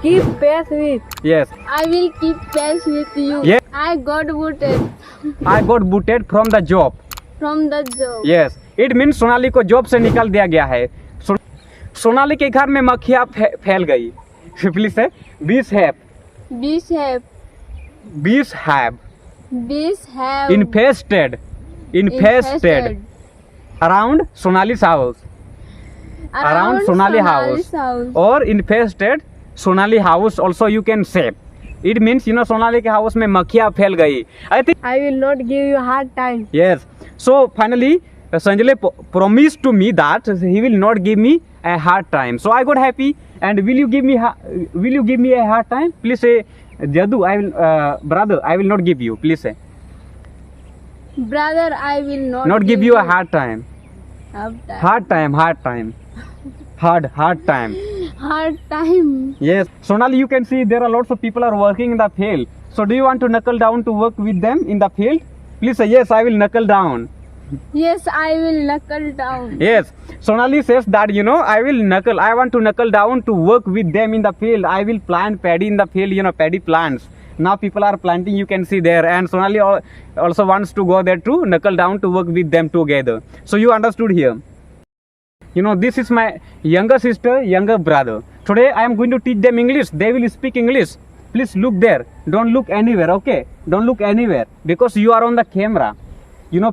keep pace with. Yes. I will keep pace with you. Yes. I got booted I got booted from the job. from the job. Yes. It means Sonali को job से निकाल दिया गया है. सोनाली के घर में मक्खियाँ फैल गई. Please say bees have Bees have infested around Sonali's house. Around Sonali house or infested Sonali house also you can say. It means Sonali के house में मक्खियाँ फैल गई. I think I will not give you hard time. yes. So finally Sanjay promised to me that he will not give me a hard time. So I got happy. And will you give me a hard time? Please say Jadu, I will brother, I will not give you. Please say Brother, I will not give you a hard time. hard time. Hard time. Hard time. Hard time. Yes. Sonali, you can see there are lots of people are working in the field. So do you want to knuckle down to work with them in the field? Please say yes, I will knuckle down. Yes, I will knuckle down. Yes. Sonali says that I want to knuckle down to work with them in the field. I will plant paddy in the field, paddy plants. Now people are planting, you can see there, and Sonali also wants to go there to knuckle down to work with them together. So you understood here. This is my younger sister, younger brother. Today I am going to teach them English. They will speak English. Please look there. Don't look anywhere, okay? Don't look anywhere because you are on the camera.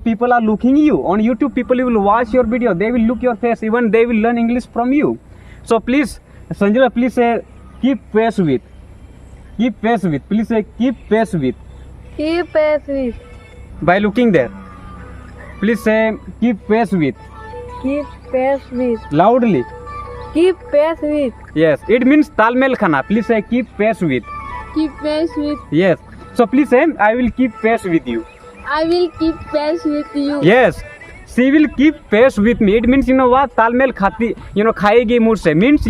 People are looking you. On YouTube, people will watch your video. They will look your face. Even they will learn English from you. So please, Sanjana, please say, keep pace with. Keep pace with. Please say, keep pace with. Keep pace with. By looking there. Please say, keep pace with. Keep pace with. Loudly. Keep pace with. Yes. It means talmel khana. Please say, keep pace with. Keep pace with. Yes. So please say, I will keep pace with you. I will keep pace with you. Yes. She will keep pace with me. It means what? Talmel khati, khayegi mujhse. Means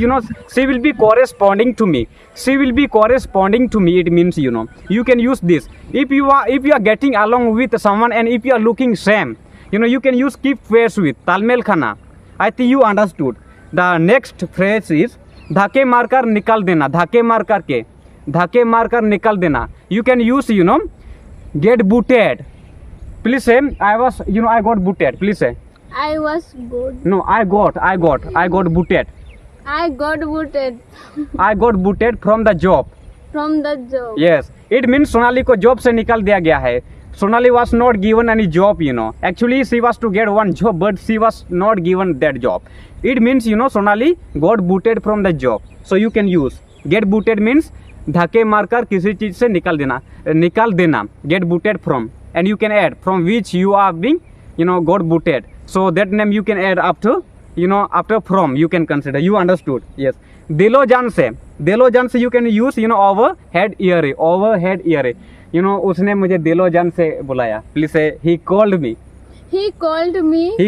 she will be corresponding to me. She will be corresponding to me. It means you can use this. If you are getting along with someone and if you are looking same, you can use keep pace with. Talmel khana. I think you understood. The next phrase is dhake markar nikal dena. Dhake markar nikal dena. You can use get booted. Please say I got booted. Please say I was good. no, I got booted. I got booted I got booted from the job. from the job. Yes. It means Sonali को job से निकाल दिया गया है. Sonali was not given any job, Actually, she was to get one job, but she was not given that job. It means, Sonali got booted from the job. So you can use. Get booted means धक्के मारकर किसी चीज से निकाल देना. Get booted from. And you can add from which you are being, got booted. So that name you can add after, after from you can consider. You understood? Yes. दिलो जान से you can use, overhead earring. उसने मुझे दिलो जान से बुलाया. Please say he called me. He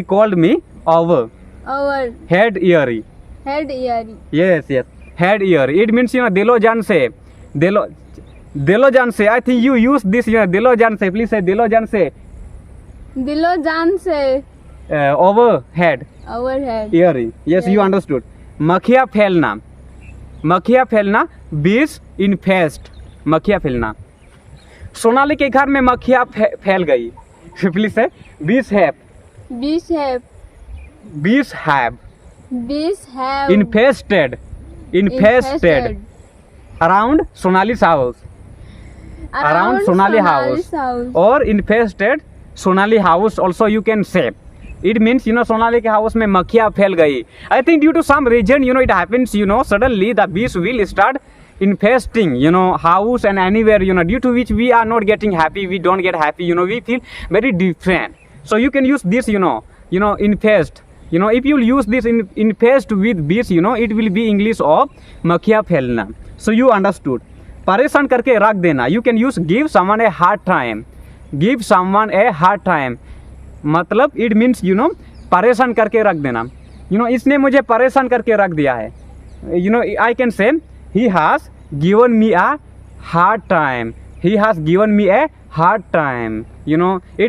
called me over our head earring. head earring. Yes. Head earring. It means दिलो जान से. I think you use this. दिलो जान से. Please say दिलो जान से. दिलो जान से Overhead earring. Yes, you understood. मक्खियाँ फैलना. Bees infest. मक्खियाँ फैलना. सोनाली के घर में मक्खियाँ फैल गई. Please say bees have infested around Sonali's house. Around Sonali house or infested Sonali house also you can say. It means Sonali के house में मक्खियाँ फैल गई. I think due to some reason it happens suddenly the bees will start infesting house and anywhere due to which we are not getting happy. We don't get happy. We feel very different. So you can use this infest. If you use this infest with bees it will be English of मक्खियाँ फैलना. So you understood. परेशान करके रख देना. You can use give someone a hard time. मतलब it means परेशान करके रख देना. इसने मुझे परेशान करके रख दिया है. I can say he has given me a hard time. It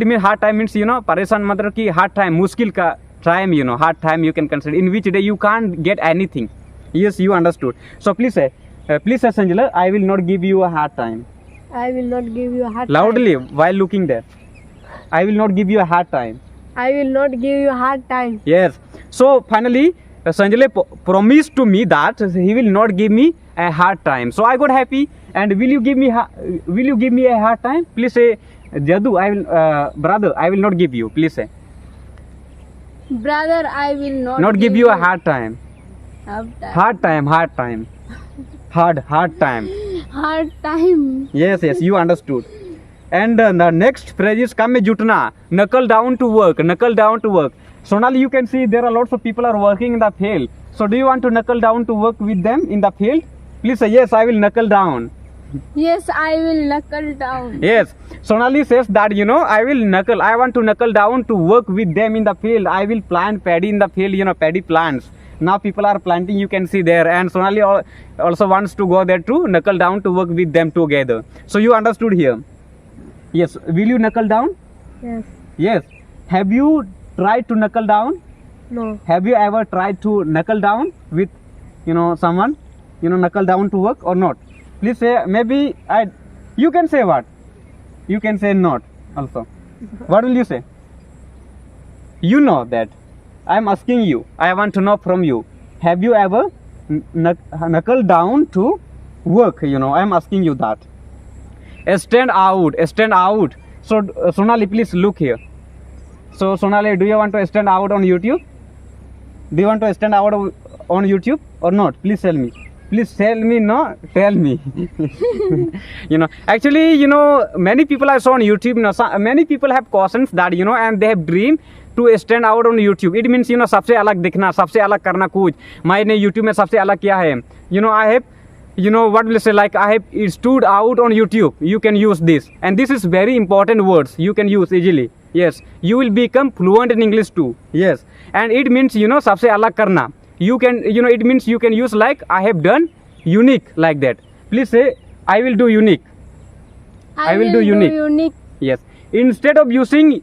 means hard time means परेशान मतलब कि hard time मुश्किल का time hard time you can consider in which day you can't get anything. Yes, you understood. So please say Please say Sanjala, I will not give you a hard time. I will not give you a hard Loudly while looking there. I will not give you a hard time. time. I will not give you a hard time. Yes. So finally, Sanjay promised to me that he will not give me a hard time. So I got happy. And will you give me a hard time? Please say, Jadu, I will, brother, I will not give you. Please say. Brother, I will Not give you a hard time. hard time. Hard time. Hard time. Hard time. Yes, you understood. And the next phrase is kam mein jutna, knuckle down to work, knuckle down to work. Sonali, you can see there are lots of people are working in the field. So do you want to knuckle down to work with them in the field? Please say yes, I will knuckle down. Yes, I will knuckle down. Yes, Sonali says that I want to knuckle down to work with them in the field. I will plant paddy in the field, paddy plants. Now people are planting, you can see there, and Sonali also wants to go there to knuckle down to work with them together. So you understood here. Yes, will you knuckle down? Yes. Yes. Have you tried to knuckle down? No. Have you ever tried to knuckle down with someone? Knuckle down to work or not? Please say, maybe you can say what? You can say not also. What will you say? You know that. I am asking you. I want to know from you. Have you ever knuckle down to work? I am asking you that. Stand out. Stand out. So Sonali, please look here. So Sonali, do you want to stand out on YouTube? Do you want to stand out on YouTube or not? Please tell me. Please tell me, no? Tell me. Actually, many people I saw on YouTube, many people have questions that, and they have dream to stand out on YouTube. It means, सबसे अलग दिखना, सबसे अलग करना कुछ. मैंने YouTube में सबसे अलग किया है. I have, what will I say, like I have stood out on YouTube. You can use this. And this is very important words. You can use easily. Yes. You will become fluent in English too. Yes. And it means, सबसे अलग करना. You can, it means you can use like I have done unique like that. Please say, I will do unique. I will do unique. Yes. Instead of doing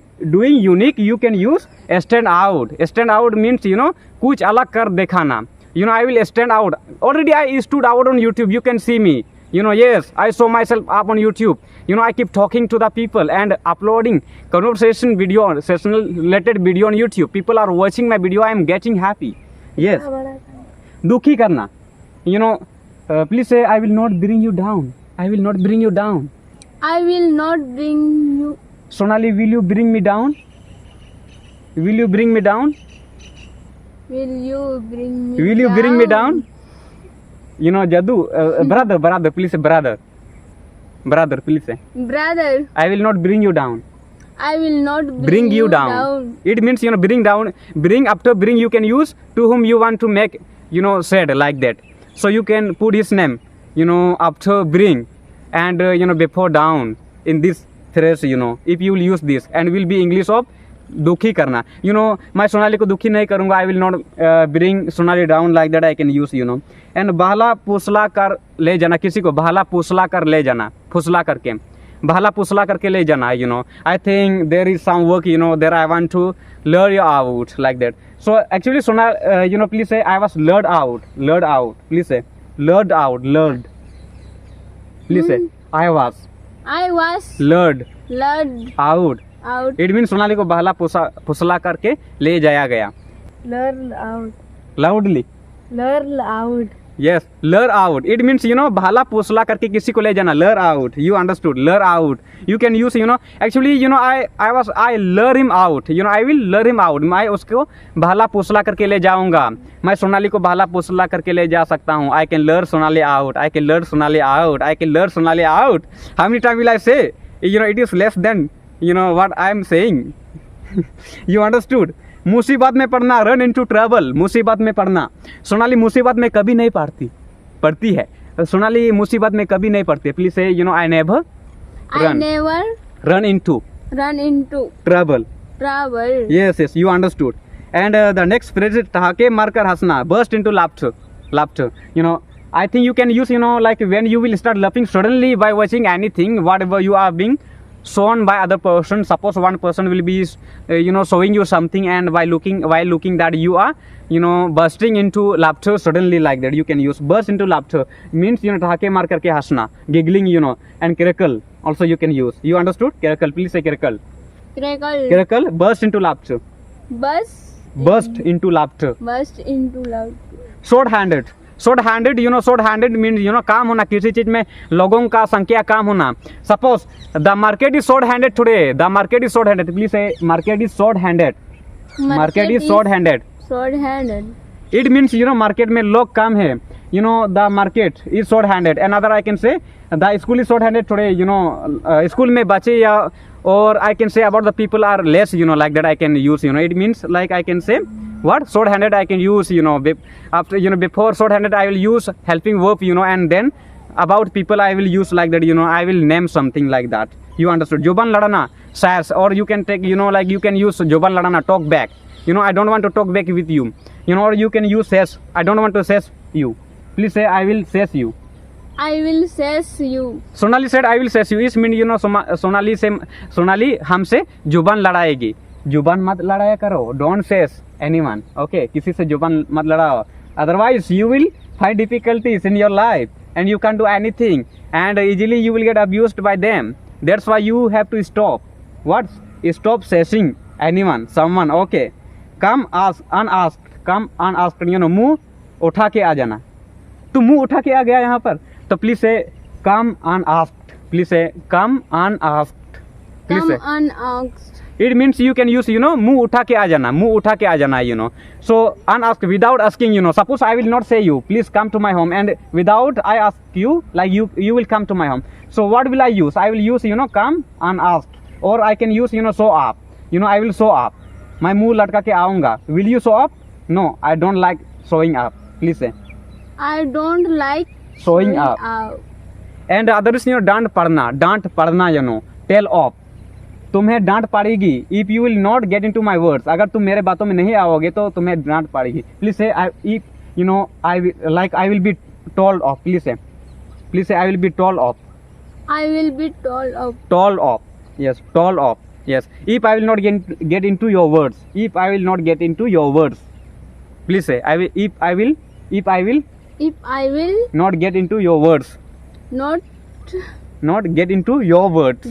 unique, you can use stand out. Stand out means, कुछ अलग कर दिखाना. I will stand out. Already I stood out on YouTube. You can see me. Yes, I saw myself up on YouTube. I keep talking to the people and uploading conversation video, session related video on YouTube. People are watching my video. I am getting happy. Yes. Dukhi karna. Please say, I will not bring you down. I will not bring you down. I will not bring you. Sonali, will you bring me down? Will you bring me down? Will you bring me Will you bring me down? Jadu, brother, please say brother. Brother, please say. Brother, I will not bring you down. I will not Bring you down. It means, bring down. Bring, after bring, you can use to whom you want to make, said like that. So you can put his name, after bring and, before down in this phrase, if you will use this and will be English of dukhi karna. मैं सोनाली को दुखी नहीं करूँगा. I will not bring Sonali down like that. I can use, And बहला पुसला कर ले जाना, किसी को बहला पुसला कर ले जाना, फुसला करके बहला पुसला करके ले जाना. I think there is some work, there I want to lure you out like that. So actually Sonali, please say I was lured out. Please say lured out. Please say I was lured out. It means Sonali को बहला फुसला करके ले जाया गया. Lure out. Loudly. Lure out. Yes, lure out. It means, बहला फुसला करके किसी को ले जाना. Lure out. You understood? Lure out. You can use, actually, I lure him out. I will lure him out. मैं उसको बहला फुसला करके ले जाऊंगा. मैं सोनाली को बहला फुसला करके ले जा सकता हूँ. I can lure Sonali out. I can lure Sonali out. I can lure Sonali out. How many times will I say? It is less than what I am saying. You understood? मुसीबत में पड़ना, run into trouble. मुसीबत में पड़ना. सोनाली मुसीबत में कभी नहीं पड़ती है. सोनाली मुसीबत में कभी नहीं पड़ती. Please say I never run into trouble. Yes, you understood. And the next phrase is ठहाके मारकर हंसना, burst into laughter. I think you can use like when you will start laughing suddenly by watching anything, whatever you are being shown by other person. Suppose one person will be showing you something, and while looking that you are bursting into laughter suddenly, like that you can use burst into laughter means ठहाके मार करके हंसना, giggling, and crackle also you can use. You understood? Crackle, please say crackle. Crackle, burst into laughter. Burst into laughter. Burst into laughter. Short handed short handed mean काम होना, किसी चीज में लोगों का संख्या काम होना. Suppose the market is short handed today. The market is short handed. Please say market is short handed. Market is short handed. It means market में लोग कम है. The market is short handed. Another I can say the school is short handed today. School में बच्चे या or I can say about the people are less, like that I can use, it means like I can say what short handed I can use, after before short handed I will use helping verb, and then about people I will use like that, I will name something like that. You understood? Joban ladana says, or you can take, like you can use joban ladana, talk back, I don't want to talk back with you, or you can use says, I don't want to says you. Please say I will says you. I will says you. Sonali said I will says you. इस mean Sonali हमसे जुबान लड़ाएगी. जुबान मत लड़ाया करो. Don't says anyone. Okay, किसी से जुबान मत लड़ाओ. Otherwise you will find difficulties in your life and you can't do anything, and easily you will get abused by them. That's why you have to stop. What? Stop saying anyone, someone. Okay. Come ask unasked. Come unasked. मुंह उठा के आ जाना. तू मुंह उठा के आ गया यहाँ पर, तो प्लीज से कम अनआस्क्ड. प्लीज से कम अनआस्क्ड. प्लीज से Unasked. It means you can use मुंह उठा के आ जाना. मुंह उठा के आ जाना. So unasked without asking. Suppose I will not say you please come to my home, and without I ask you like you will come to my home. So what will I use? I will use come unasked, और I can use show up. I will show up. मैं मुंह लटका के आऊंगा. Will you show up? No, I don't like showing up. Please say I don't like showing up. And others डांट पढ़ना, tell of. तुम्हें डांट पड़ेगी if you will not get into my words. अगर तुम मेरे बातों में नहीं आओगे तो तुम्हें डांट पड़ेगी. Please say I will be told off. Please say I will be told off. I will be told of. Told off. Yes, told off. Yes. If I will not get into your words. If I will not get into your words. Please say if I will Not not get into your words. Not get into your words.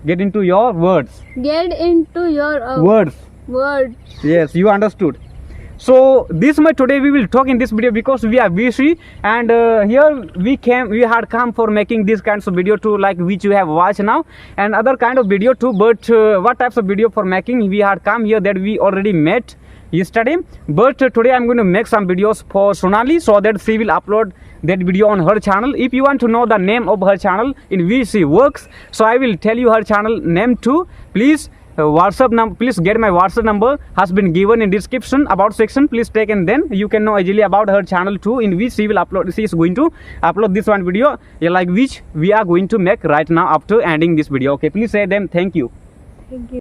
Get into your words. Get into your Words. words. Yes, you understood. So this much today we will talk in this video because we are busy, and here we had come for making these kinds of video too, like which you have watched now, and other kind of video too. But what types of video for making we had come here that we already met yesterday, but today I'm going to make some videos for Sonali so that she will upload that video on her channel. If you want to know the name of her channel in which she works, so I will tell you her channel name too. Please WhatsApp number, please get my WhatsApp number has been given in description about section. Please take, and then you can know easily about her channel too, in which she will upload. She is going to upload this one video, like which we are going to make right now after ending this video. Okay, please say them thank you. Thank you.